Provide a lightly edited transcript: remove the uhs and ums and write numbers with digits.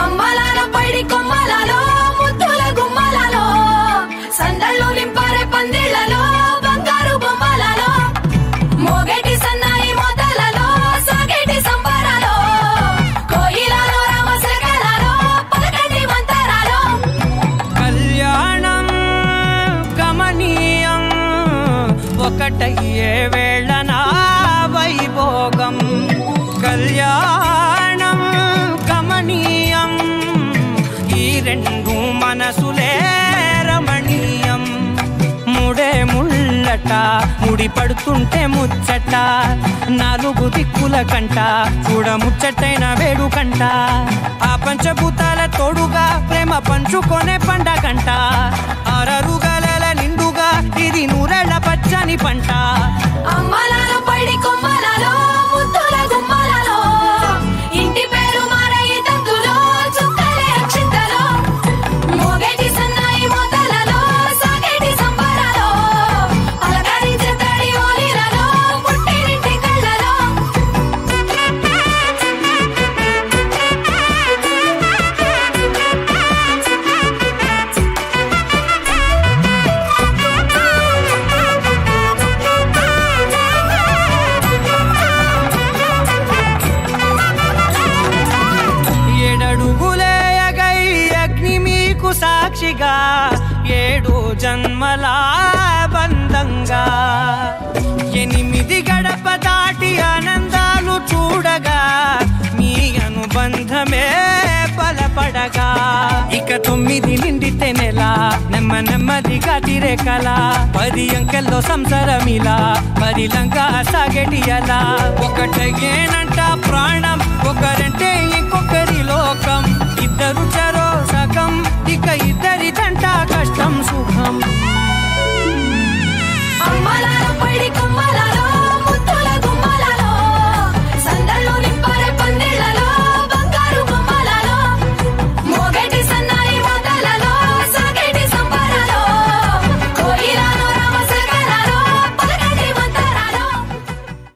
అమ్మలాల పైడి కొమ్మలలో ముద్దుల గుమ్మలలో సందళ్ళు నింపారే పందిళ్లలో బంగారు బొమ్మలలో మోగేటి సన్నాయి మోతలలో సాగేటి సంబరాలో కోయిలలో రామశకలలో పలకటి మంతరాలో కళ్యాణం గమనీయం ఒకటయ్యే వేళ నా వైభోగం కళ్యాణం గమనీయం ఈ రెండు మనసులే రమణీయం ముడే ముళ్ళట ముడి పడుతుంటే ముచ్చట నాలుగు దిక్కుల కంట చూడ ముచ్చటైన వేడుకంట ఆ పంచభూతాల తోడుగా ప్రేమ పంచుకొనే పండగంట అరరుగల నిండుగా ఇది నూరెళ్ళ పచ్చని పంట అమ్మలాల పైడి కొమ్మలలో ముద్దుల గుమ్మలలో ఇంటి పేరు మారయి తందులో చుక్కలే అక్షింతలో మోగేటి సన్నాయి మోతలలో సాగేటి సంబరాలో పలకరించే తడి ఓలిలలో పుట్టినింటి కళ్ళలో ఏడడుగులేయగై అగ్ని మీకు సాక్షిగా 7 జన్మల బంధంగా 8 గడప దాటి ఆనందాలు చూడగా మీ అనుబంధమే బలపడగా ఇక 9 నిండితే నెల నెమ్మదిగా తిరేకల 10 అంకెల్లో సంసారమిలా 10 లంగా సాగేటి అలా ఒకటేనంట ప్రాణం ఒకరంటే ఇంకొకరి లోకం ఇద్దరు చరో సగం ఇక ఇద్దరిదంట కష్టం